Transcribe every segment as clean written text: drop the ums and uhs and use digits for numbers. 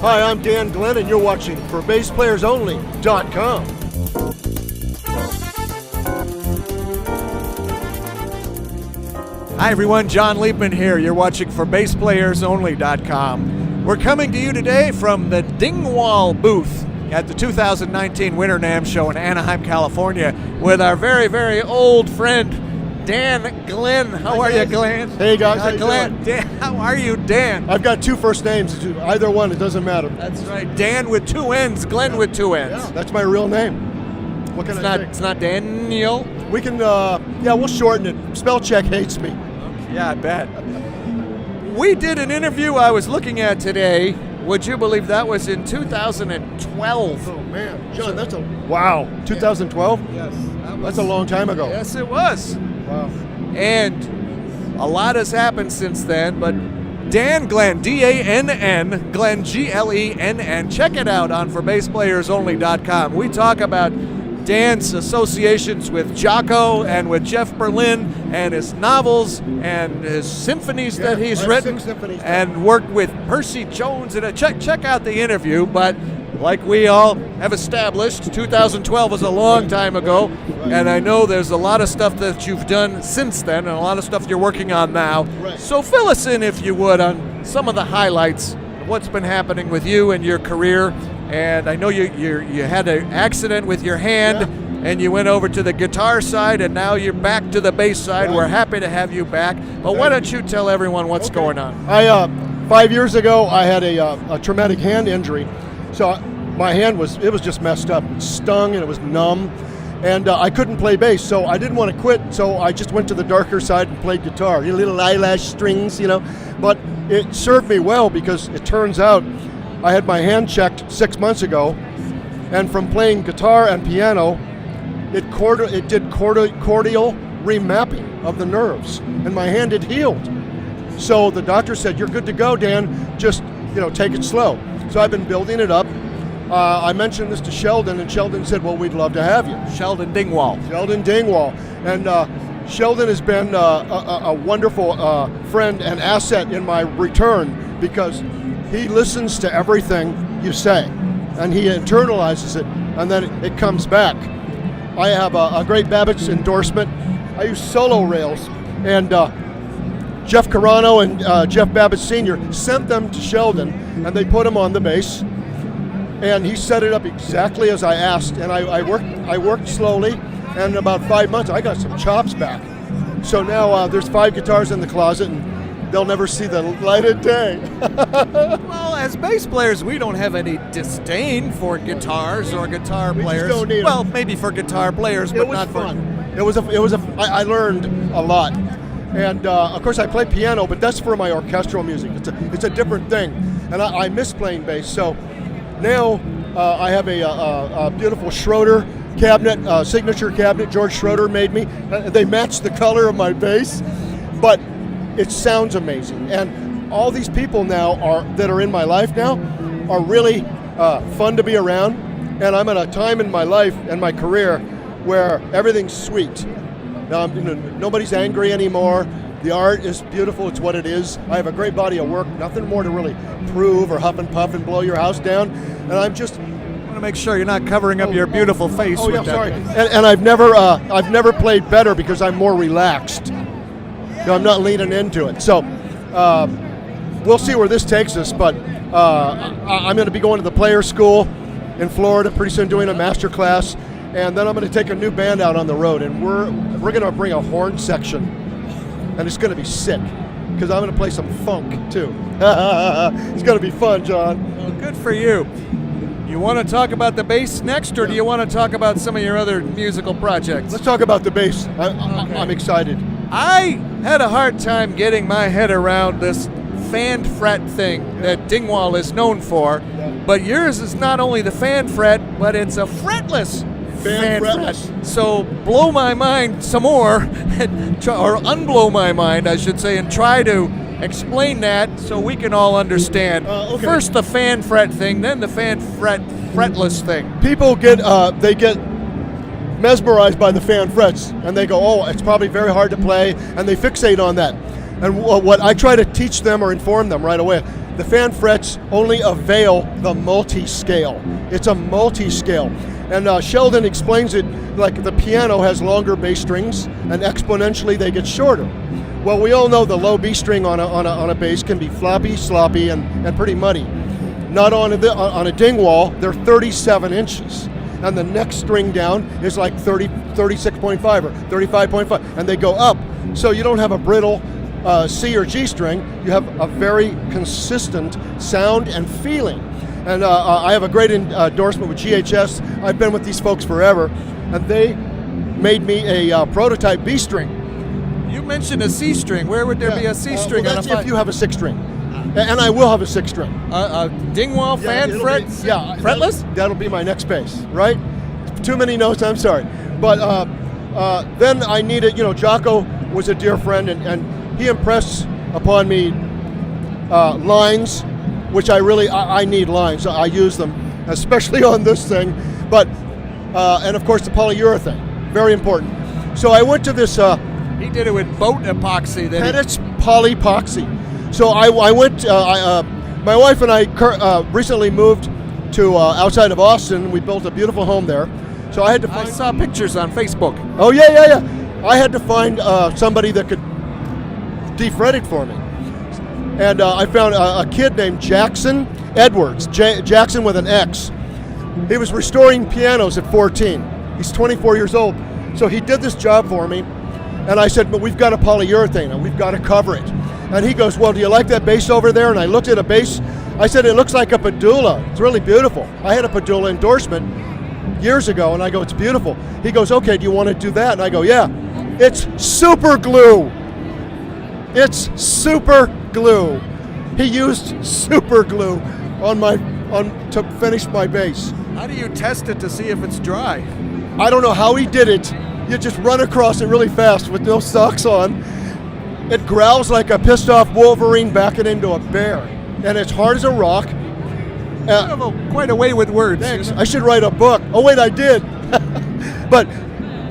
Hi, I'm Dan Glenn, and you're watching ForBassPlayersOnly.com. Hi everyone, John Leapman here. You're watching ForBassPlayersOnly.com. We're coming to you today from the Dingwall booth at the 2019 Winter NAMM Show in Anaheim, California, with our very, very old friend, Dan Glenn. How are you, Glenn? Hey guys, how you Glenn. doing? Dan, how are you, Dan? I've got two first names. Either one, it doesn't matter. That's right. Dan with two N's, Glenn with two N's. Yeah, that's my real name. What can I say? It's not Daniel. We can, we'll shorten it. Spell check hates me. Yeah, I bet. We did an interview I was looking at today. Would you believe that was in 2012? Oh man, John, that's wow. 2012? Yes. That's a long time ago. Yes, it was. Wow. And a lot has happened since then, but Dan Glenn, D-A-N-N, Glenn, G-L-E-N-N. Check it out on ForBassPlayersOnly.com. We talk about Dan's associations with Jocko and with Jeff Berlin and his novels and his symphonies that he's written and worked with Percy Jones. And check out the interview, but like we all have established, 2012 was a long time ago, and I know there's a lot of stuff that you've done since then and a lot of stuff you're working on now. So fill us in, if you would, on some of the highlights of what's been happening with you and your career. And I know you had an accident with your hand, and you went over to the guitar side, and now you're back to the bass side. We're happy to have you back. But why don't you tell everyone what's going on? 5 years ago, I had a traumatic hand injury. So my hand was just messed up. It stung and it was numb, and I couldn't play bass. So I didn't want to quit. So I just went to the darker side and played guitar. Little eyelash strings, But it served me well, because it turns out I had my hand checked 6 months ago, and from playing guitar and piano, it did cortical remapping of the nerves, and my hand had healed. So the doctor said, "You're good to go, Dan. Just take it slow." So I've been building it up. I mentioned this to Sheldon, and Sheldon said, "Well, we'd love to have you." Sheldon Dingwall. Sheldon Dingwall, and Sheldon has been a wonderful friend and asset in my return, because he listens to everything you say, and he internalizes it, and then it comes back. I have a great Babbitt's endorsement. I use solo rails, and Jeff Carano and Jeff Babbitt Sr. sent them to Sheldon, and they put them on the bass, and he set it up exactly as I asked, and I worked slowly, and in about 5 months I got some chops back. So now there's 5 guitars in the closet, and they'll never see the light of day. Well, as bass players, we don't have any disdain for guitars or guitar players. Just don't need them. Maybe for guitar players, but not fun. I learned a lot. And of course I play piano, but that's for my orchestral music. It's a different thing. And I miss playing bass. So now I have a beautiful Schroeder cabinet, signature cabinet George Schroeder made me. They match the color of my bass, but it sounds amazing. And all these people now that are in my life now are really fun to be around. And I'm at a time in my life and my career where everything's sweet. Now, nobody's angry anymore. The art is beautiful. It's what it is. I have a great body of work. Nothing more to really prove or huff and puff and blow your house down. And I'm just want to make sure you're not covering up your beautiful face. Oh, with yeah, that sorry. bass. And I've never played better, because I'm more relaxed. I'm not leaning into it. So we'll see where this takes us, but I'm going to be going to the Players School in Florida pretty soon, doing a master class, and then I'm going to take a new band out on the road, and we're going to bring a horn section, and it's going to be sick, because I'm going to play some funk too. It's going to be fun, John. Well, good for you. You want to talk about the bass next, or do you want to talk about some of your other musical projects? Let's talk about the bass. I'm excited. I had a hard time getting my head around this fan fret thing that Dingwall is known for, but yours is not only the fan fret, but it's a fretless fan fret. So blow my mind some more, or unblow my mind, I should say, and try to explain that so we can all understand. Okay. First the fan fret thing, then the fan fretless thing. People get mesmerized by the fan frets, and they go, "Oh, it's probably very hard to play," and they fixate on that. And what I try to teach them or inform them right away, the fan frets only avail the multi-scale. It's a multi-scale. And Sheldon explains it like the piano has longer bass strings, and exponentially they get shorter. Well, we all know the low B string on a bass can be floppy, sloppy, and pretty muddy. Not on a Dingwall, they're 37 inches. And the next string down is like 36.5 or 35.5, and they go up. So you don't have a brittle C or G string, you have a very consistent sound and feeling. And I have a great endorsement with GHS. I've been with these folks forever, and they made me a prototype B string. You mentioned a C string. Where would there be a C string? Well, that's if you have a 6 string. And I will have a 6 string. Dingwall fan fret? Fretless? That'll be my next bass, right? Too many notes, I'm sorry. But then I needed, Jocko was a dear friend, and he impressed upon me lines, which I need lines. I use them, especially on this thing. But, and of course the polyurethane, very important. So I went to this... he did it with boat epoxy. It's polypoxy. So I went, my wife and I recently moved to outside of Austin. We built a beautiful home there. So I had to find... I saw pictures on Facebook. Oh, yeah. I had to find somebody that could defret it for me. And I found a kid named Jackson Edwards, Jackson with an X. He was restoring pianos at 14. He's 24 years old. So he did this job for me. And I said, but we've got a polyurethane and we've got to cover it. And he goes, well, do you like that bass over there? And I looked at a bass. I said, it looks like a Padula. It's really beautiful. I had a Padula endorsement years ago, and I go, it's beautiful. He goes, okay, do you want to do that? And I go, yeah. It's super glue. It's super glue. He used super glue to finish my bass. How do you test it to see if it's dry? I don't know how he did it. You just run across it really fast with no socks on. It growls like a pissed off Wolverine backing into a bear. And it's hard as a rock. You have quite a way with words. Thanks. I should write a book. Oh wait, I did. But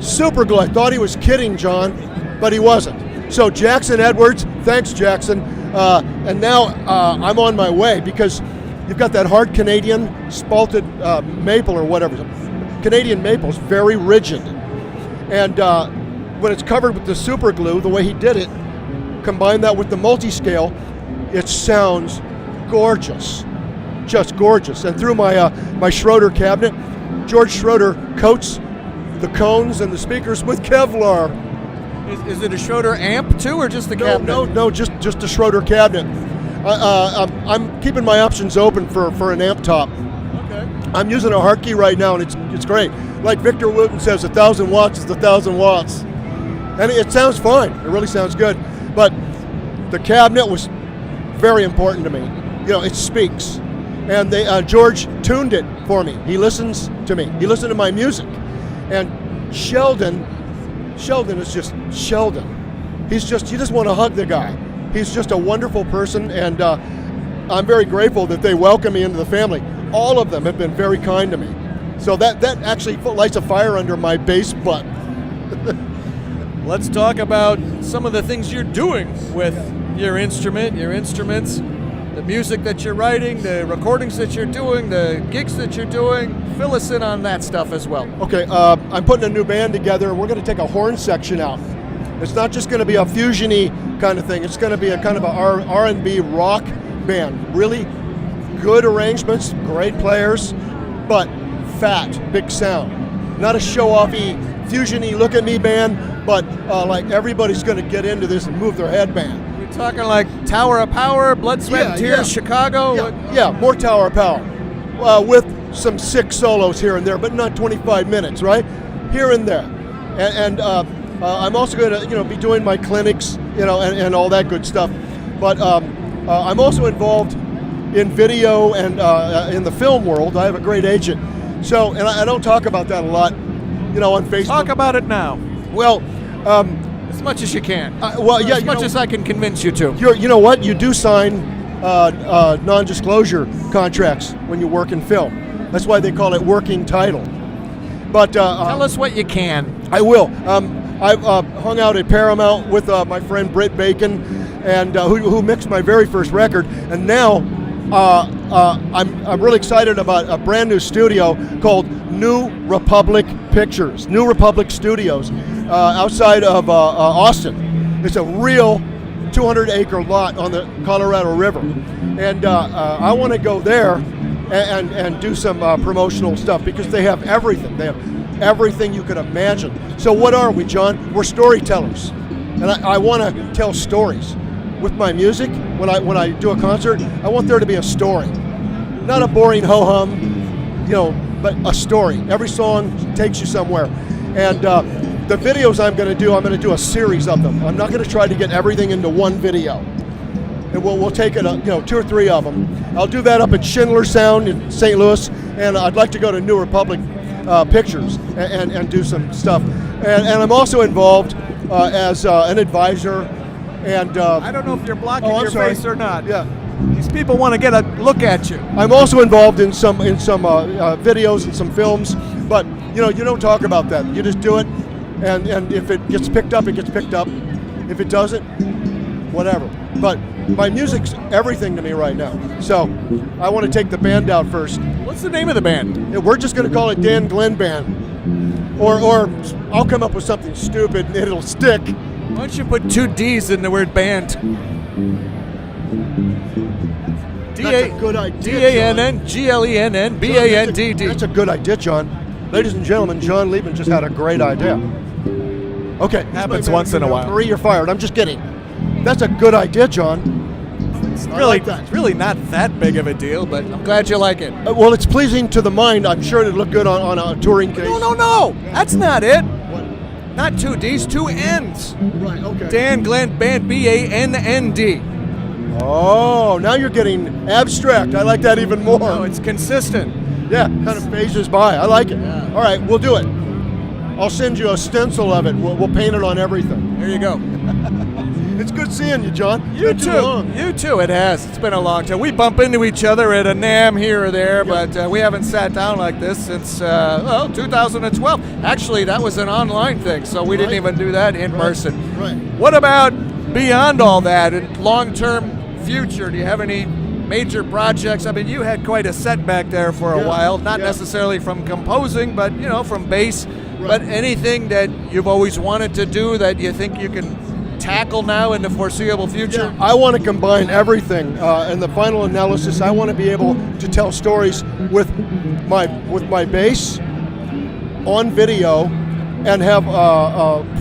super glue. I thought he was kidding, John, but he wasn't. So Jackson Edwards, thanks Jackson. And now I'm on my way because you've got that hard Canadian spalted maple or whatever. Canadian maple is very rigid. And when it's covered with the super glue, the way he did it, combine that with the multi-scale, it sounds gorgeous, just gorgeous. And through my Schroeder cabinet, George Schroeder coats the cones and the speakers with Kevlar. Is it a Schroeder amp too, or just the cabinet? No, just a Schroeder cabinet. I'm keeping my options open for an amp top. Okay. I'm using a Hartke right now, and it's great. Like Victor Wooten says, 1,000 watts is 1,000 watts. And it sounds fine. It really sounds good. But the cabinet was very important to me. It speaks. And George tuned it for me. He listens to me. He listened to my music. And Sheldon is just Sheldon. You just want to hug the guy. He's just a wonderful person, and I'm very grateful that they welcome me into the family. All of them have been very kind to me. So that actually lights a fire under my bass butt. Let's talk about some of the things you're doing with your instruments, the music that you're writing, the recordings that you're doing, the gigs that you're doing. Fill us in on that stuff as well. Okay, I'm putting a new band together. We're going to take a horn section out. It's not just going to be a fusion-y kind of thing. It's going to be a kind of a R&B rock band. Really good arrangements, great players, but fat, big sound. Not a show-offy, fusion-y, look-at-me band, but like everybody's going to get into this and move their headband. You're talking like Tower of Power, Blood, Sweat, and Tears, Chicago? Yeah, more Tower of Power. With some sick solos here and there, but not 25 minutes, right? Here and there. And I'm also going to, be doing my clinics, and all that good stuff. But I'm also involved in video and in the film world. I have a great agent. So, and I don't talk about that a lot, on Facebook. Talk about it now. Well, as much as you can. As much as I can convince you to. You know what? You do sign non-disclosure contracts when you work in film. That's why they call it working title. But tell us what you can. I will. I've hung out at Paramount with my friend Britt Bacon, and who mixed my very first record. And now I'm really excited about a brand new studio called New Republic Pictures, New Republic Studios, outside of Austin. It's a real 200-acre lot on the Colorado River, and I want to go there and do some promotional stuff because they have everything. They have everything you could imagine. So what are we, John? We're storytellers, and I want to tell stories with my music. When I do a concert, I want there to be a story, not a boring ho hum, but a story. Every song takes you somewhere, and the videos I'm going to do a series of them. I'm not going to try to get everything into one video. And we'll take it, 2 or 3 of them. I'll do that up at Schindler Sound in St. Louis, and I'd like to go to New Republic Pictures and do some stuff. And I'm also involved as an advisor. And I don't know if you're blocking your face or not. Yeah, these people want to get a look at you. I'm also involved in some videos and some films, but you don't talk about that. You just do it, and if it gets picked up, it gets picked up. If it doesn't, whatever. But my music's everything to me right now. So I want to take the band out first. What's the name of the band? Yeah, we're just going to call it Dan Glenn Band, or I'll come up with something stupid and it'll stick. Why don't you put 2 D's in the word band? That's a good idea, D-A-N-N-G-L-E-N-N-B-A-N-D-D. That's a good idea, John. Ladies and gentlemen, John Liebman just had a great idea. Okay. Happens once in a while. 3, you're fired. I'm just kidding. That's a good idea, John. It's really not that big of a deal, but I'm glad you like it. Well, it's pleasing to the mind. I'm sure it'd look good on a touring case. No. That's not it. What? Not 2 D's, 2 N's. Right, okay. Dan Glenn Band, B-A-N-N-D. Oh, now you're getting abstract. I like that even more. No, it's consistent. Yeah, kind of phases by. I like it. Yeah. All right, we'll do it. I'll send you a stencil of it. We'll paint it on everything. There you go. It's good seeing you, John. You It's been too long. too. You too. It has. It's been a long time. We bump into each other at a NAMM here or there, but we haven't sat down like this since 2012. Actually, that was an online thing, so we didn't even do that in person. Right. What about beyond all that and long-term future? Do you have any major projects? I mean, you had quite a setback there for a while, not necessarily from composing, but from bass. Right. But anything that you've always wanted to do that you think you can tackle now in the foreseeable future? Yeah, I want to combine everything. In the final analysis, I want to be able to tell stories with my bass on video, and have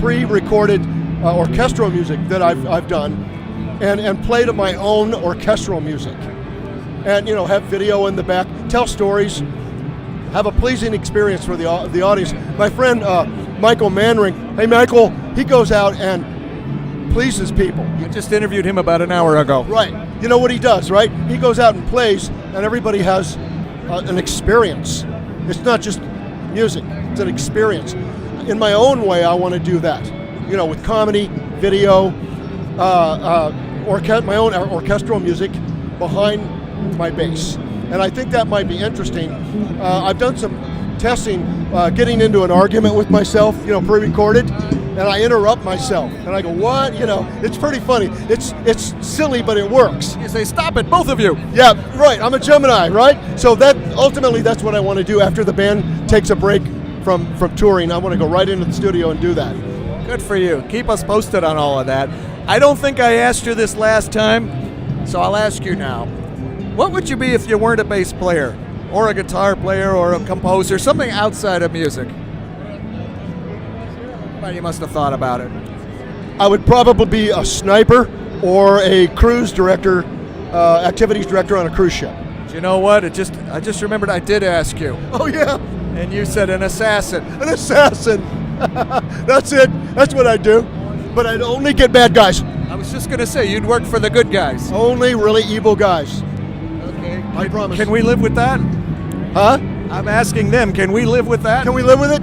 pre-recorded orchestral music that I've done, and play to my own orchestral music, and have video in the back, tell stories, have a pleasing experience for the audience. My friend Michael Manring, hey Michael, he goes out and pleases people. I just interviewed him about an hour ago. Right. You know what he does, right? He goes out and plays, and everybody has an experience. It's not just music, it's an experience. In my own way, I want to do that. With comedy, video, my own orchestral music behind my bass. And I think that might be interesting. I've done some testing, getting into an argument with myself, pre-recorded, and I interrupt myself, and I go, what? It's pretty funny. It's silly, but it works. You say, stop it, both of you. Yeah, right. I'm a Gemini, right? So ultimately that's what I want to do after the band takes a break from touring. I want to go right into the studio and do that. Good for you. Keep us posted on all of that. I don't think I asked you this last time, so I'll ask you now. What would you be if you weren't a bass player, or a guitar player, or a composer, something outside of music? Well, you must have thought about it. I would probably be a sniper or a cruise director, activities director on a cruise ship. Do you know what? I just remembered I did ask you. Oh, yeah. And you said an assassin. An assassin. That's it. That's what I do. But I'd only get bad guys. I was just going to say, you'd work for the good guys. Only really evil guys. Okay. I promise. Can we live with that? Huh? I'm asking them, can we live with that? Can we live with it?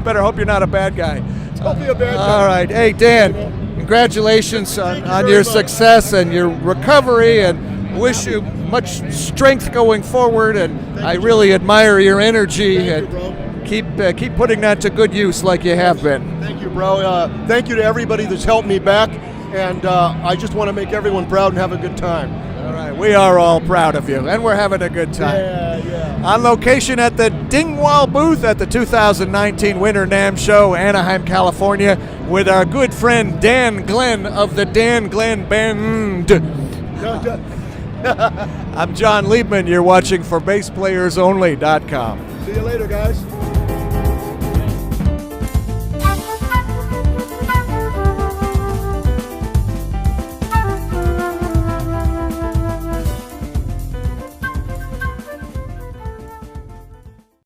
Better hope you're not a bad guy. Don't be a bad guy. All right. Hey, Dan, congratulations on your success and your recovery, and wish you much strength going forward. And I really admire your energy. Thank you, bro. Keep putting that to good use like you have been. Thank you, bro. Thank you to everybody that's helped me back. And I just want to make everyone proud and have a good time. All right, we are all proud of you, and we're having a good time. Yeah. On location at the Dingwall booth at the 2019 Winter NAMM Show, Anaheim, California, with our good friend Dan Glenn of the Dan Glenn Band. I'm John Liebman. You're watching for BassPlayersOnly.com.